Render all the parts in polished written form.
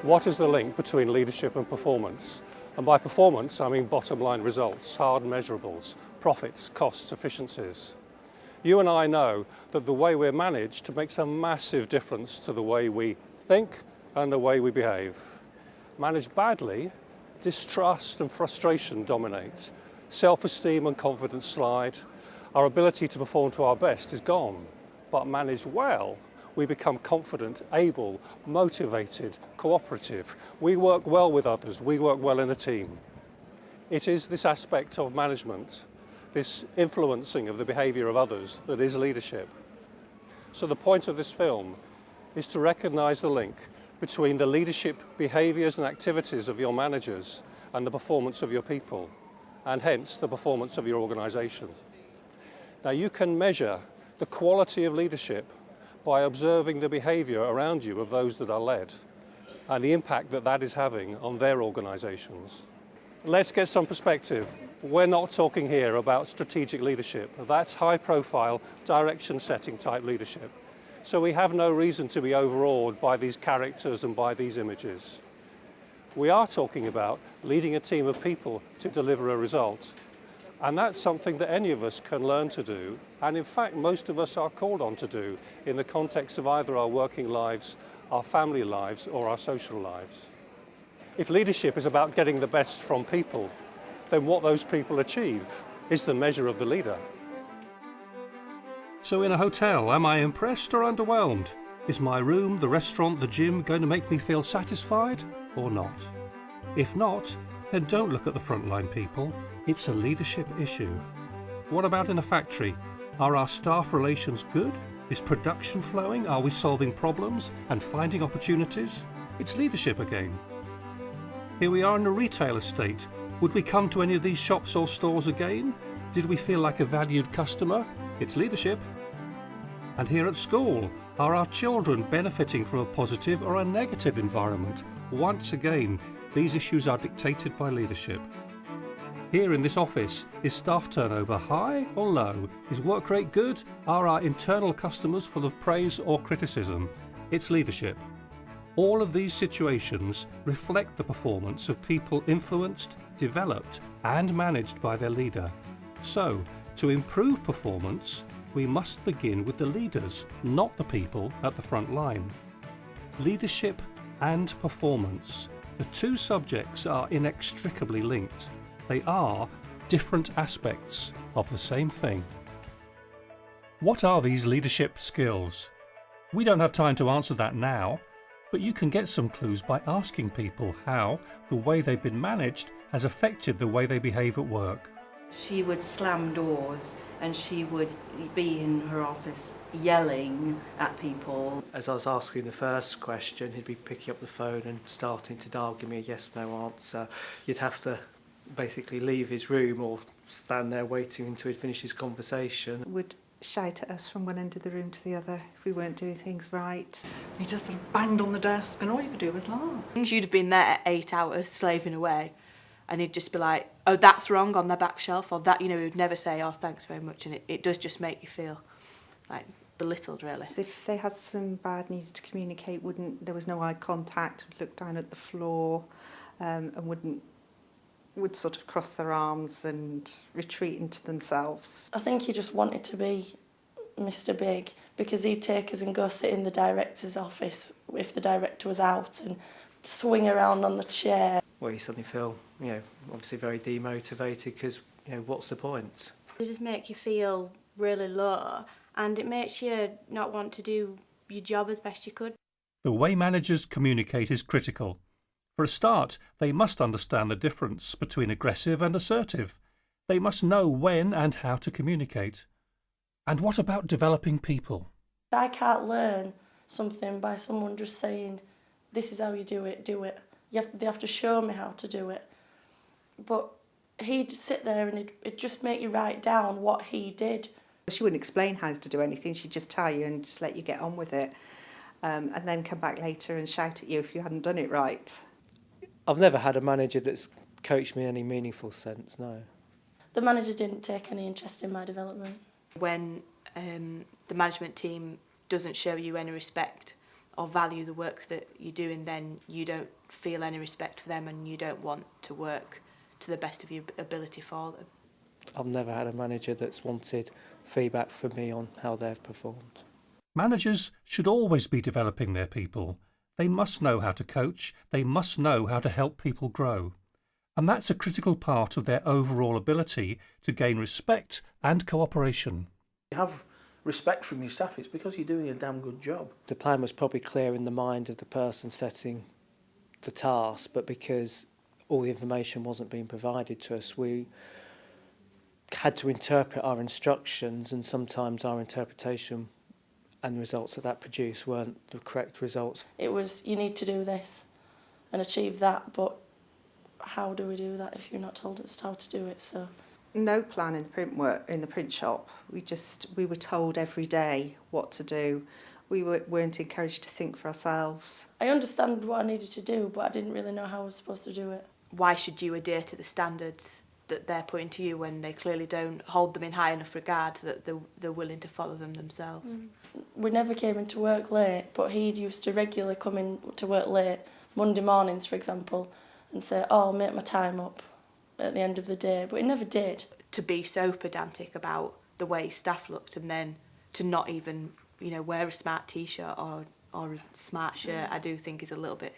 What is the link between leadership and performance? And by performance, I mean bottom line results, hard measurables, profits, costs, efficiencies. You and I know that the way we're managed makes a massive difference to the way we think and the way we behave. Managed badly, distrust and frustration dominate. Self-esteem and confidence slide. Our ability to perform to our best is gone. But managed well, we become confident, able, motivated, cooperative. We work well with others, we work well in a team. It is this aspect of management, this influencing of the behaviour of others, that is leadership. So the point of this film is to recognise the link between the leadership behaviours and activities of your managers and the performance of your people, and hence the performance of your organisation. Now you can measure the quality of leadership by observing the behaviour around you of those that are led and the impact that that is having on their organisations. Let's get some perspective. We're not talking here about strategic leadership. That's high-profile, direction-setting type leadership. So we have no reason to be overawed by these characters and by these images. We are talking about leading a team of people to deliver a result. And that's something that any of us can learn to do, and in fact most of us are called on to do in the context of either our working lives, our family lives, or our social lives. If leadership is about getting the best from people, then what those people achieve is the measure of the leader. So in a hotel, am I impressed or underwhelmed? Is my room, the restaurant, the gym going to make me feel satisfied or not? If not, then don't look at the frontline people. It's a leadership issue. What about in a factory? Are our staff relations good? Is production flowing? Are we solving problems and finding opportunities? It's leadership again. Here we are in a retail estate. Would we come to any of these shops or stores again? Did we feel like a valued customer? It's leadership. And here at school, are our children benefiting from a positive or a negative environment? Once again, these issues are dictated by leadership. Here in this office, is staff turnover high or low? Is work rate good? Are our internal customers full of praise or criticism? It's leadership. All of these situations reflect the performance of people influenced, developed and managed by their leader. So, to improve performance, we must begin with the leaders, not the people at the front line. Leadership and performance. The two subjects are inextricably linked. They are different aspects of the same thing. What are these leadership skills? We don't have time to answer that now, but you can get some clues by asking people how the way they've been managed has affected the way they behave at work. She would slam doors and she would be in her office yelling at people. As I was asking the first question, he'd be picking up the phone and starting to dial, give me a yes/no answer. You'd have to basically leave his room or stand there waiting until he'd finished his conversation. Would shout at us from one end of the room to the other if we weren't doing things right. He just sort of banged on the desk and all you could do was laugh. You'd have been there 8 hours slaving away and he'd just be like, oh, that's wrong on the back shelf, or that, he would never say, oh, thanks very much, and it does just make you feel like belittled, really. If they had some bad news to communicate, there was no eye contact, would look down at the floor and would sort of cross their arms and retreat into themselves. I think he just wanted to be Mr. Big, because he'd take us and go sit in the director's office if the director was out and swing around on the chair. Well, you suddenly feel, obviously very demotivated because, what's the point? It just makes you feel really low and it makes you not want to do your job as best you could. The way managers communicate is critical. For a start, they must understand the difference between aggressive and assertive. They must know when and how to communicate. And what about developing people? I can't learn something by someone just saying, this is how you do it, do it. They have to show me how to do it. But he'd sit there and it'd just make you write down what he did. She wouldn't explain how to do anything, she'd just tell you and just let you get on with it. And then come back later and shout at you if you hadn't done it right. I've never had a manager that's coached me in any meaningful sense, no. The manager didn't take any interest in my development. When the management team doesn't show you any respect or value the work that you're doing, then you don't feel any respect for them and you don't want to work to the best of your ability for them. I've never had a manager that's wanted feedback from me on how they've performed. Managers should always be developing their people. They must know how to coach, they must know how to help people grow. And that's a critical part of their overall ability to gain respect and cooperation. You have respect from your staff, it's because you're doing a damn good job. The plan was probably clear in the mind of the person setting the task, but because all the information wasn't being provided to us, we had to interpret our instructions, and sometimes our interpretation and the results that produced weren't the correct results. It was, you need to do this and achieve that, but how do we do that if you're not told us how to do it? So No plan in the print shop. We were told every day what to do. We weren't encouraged to think for ourselves. I understand what I needed to do, but I didn't really know how I was supposed to do it. Why should you adhere to the standards that they're putting to you when they clearly don't hold them in high enough regard that they're willing to follow them themselves? We never came into work late, but he used to regularly come in to work late, Monday mornings for example, and say, oh, I'll make my time up at the end of the day, but he never did. To be so pedantic about the way staff looked and then to not even, wear a smart t-shirt or a smart shirt, I do think is a little bit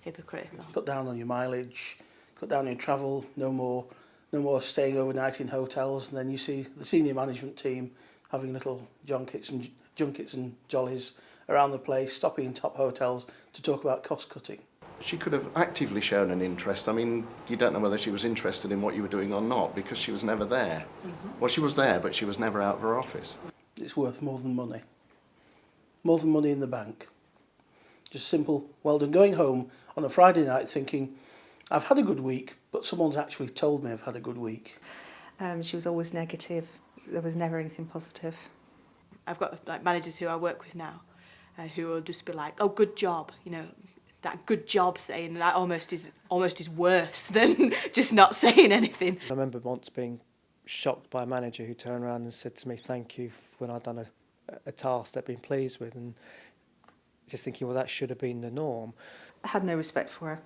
hypocritical. Cut down on your mileage, cut down on your travel, no more staying overnight in hotels, and then you see the senior management team having little junkets and jollies around the place, stopping in top hotels to talk about cost cutting. She could have actively shown an interest. I mean, you don't know whether she was interested in what you were doing or not because she was never there. Well, she was there, but she was never out of her office. It's worth more than money. More than money in the bank. Just simple, well done. Going home on a Friday night thinking, I've had a good week, but someone's actually told me I've had a good week. She was always negative. There was never anything positive. I've got managers who I work with now who will just be like, oh, good job, that good job saying that almost is worse than just not saying anything. I remember once being shocked by a manager who turned around and said to me, thank you, when I'd done a task they'd been pleased with, and just thinking, well, that should have been the norm. I had no respect for her.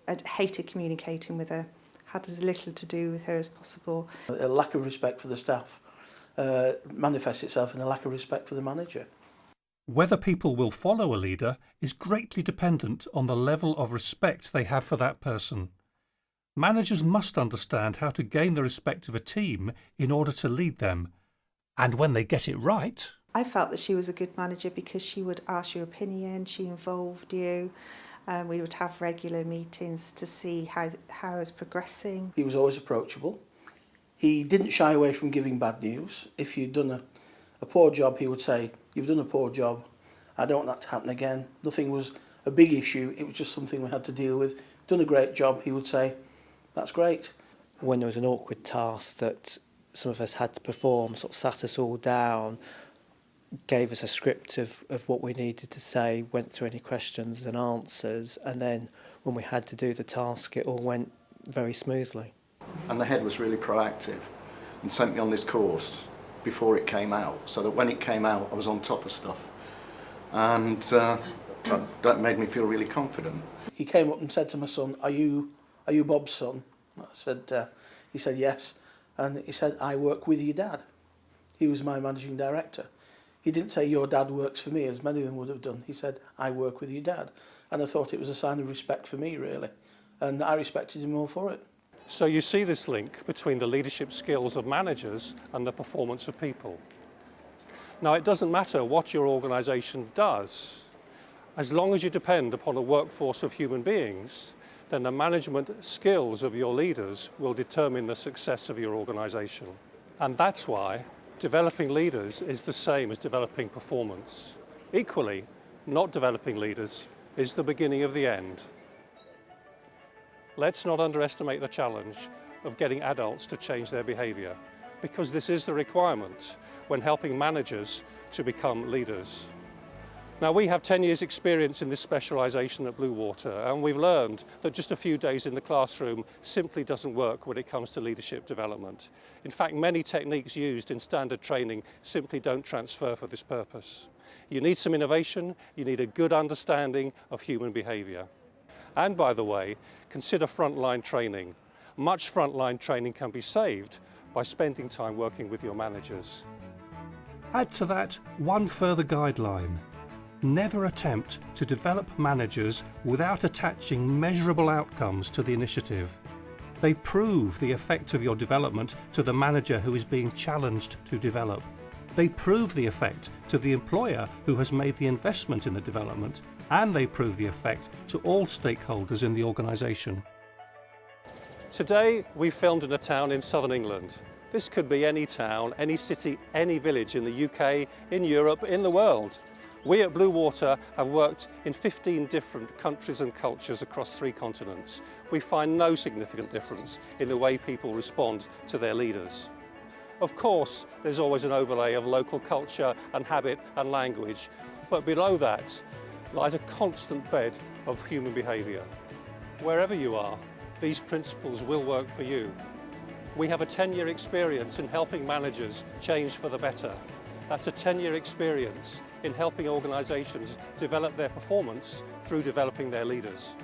I'd hated communicating with her, had as little to do with her as possible. A lack of respect for the staff manifests itself in a lack of respect for the manager. Whether people will follow a leader is greatly dependent on the level of respect they have for that person. Managers must understand how to gain the respect of a team in order to lead them. And when they get it right... I felt that she was a good manager because she would ask your opinion, she involved you. We would have regular meetings to see how I was progressing. He was always approachable. He didn't shy away from giving bad news. If you'd done a poor job, he would say, you've done a poor job, I don't want that to happen again. Nothing was a big issue, it was just something we had to deal with. Done a great job, he would say, that's great. When there was an awkward task that some of us had to perform, sort of sat us all down, gave us a script of what we needed to say, went through any questions and answers, and then when we had to do the task, it all went very smoothly. And the head was really proactive and sent me on this course before it came out, so that when it came out I was on top of stuff, and that made me feel really confident. He came up and said to my son, are you Bob's son? I said, he said yes, and he said, I work with your dad. He was my managing director. He didn't say your dad works for me, as many of them would have done. He said, I work with your dad. And I thought it was a sign of respect for me, really, and I respected him all for it. So you see this link between the leadership skills of managers and the performance of people. Now, it doesn't matter what your organisation does. As long as you depend upon a workforce of human beings, then the management skills of your leaders will determine the success of your organisation. And that's why developing leaders is the same as developing performance. Equally, not developing leaders is the beginning of the end. Let's not underestimate the challenge of getting adults to change their behaviour, because this is the requirement when helping managers to become leaders. Now, we have 10 years experience in this specialisation at Blue Water, and we've learned that just a few days in the classroom simply doesn't work when it comes to leadership development. In fact, many techniques used in standard training simply don't transfer for this purpose. You need some innovation, you need a good understanding of human behaviour. And by the way, consider frontline training. Much frontline training can be saved by spending time working with your managers. Add to that one further guideline. Never attempt to develop managers without attaching measurable outcomes to the initiative. They prove the effect of your development to the manager who is being challenged to develop. They prove the effect to the employer who has made the investment in the development, and they prove the effect to all stakeholders in the organisation. Today we filmed in a town in southern England. This could be any town, any city, any village in the UK, in Europe, in the world. We at Blue Water have worked in 15 different countries and cultures across 3 continents. We find no significant difference in the way people respond to their leaders. Of course, there's always an overlay of local culture and habit and language, but below that lies a constant bed of human behaviour. Wherever you are, these principles will work for you. We have a 10-year experience in helping managers change for the better. That's a 10-year experience in helping organisations develop their performance through developing their leaders.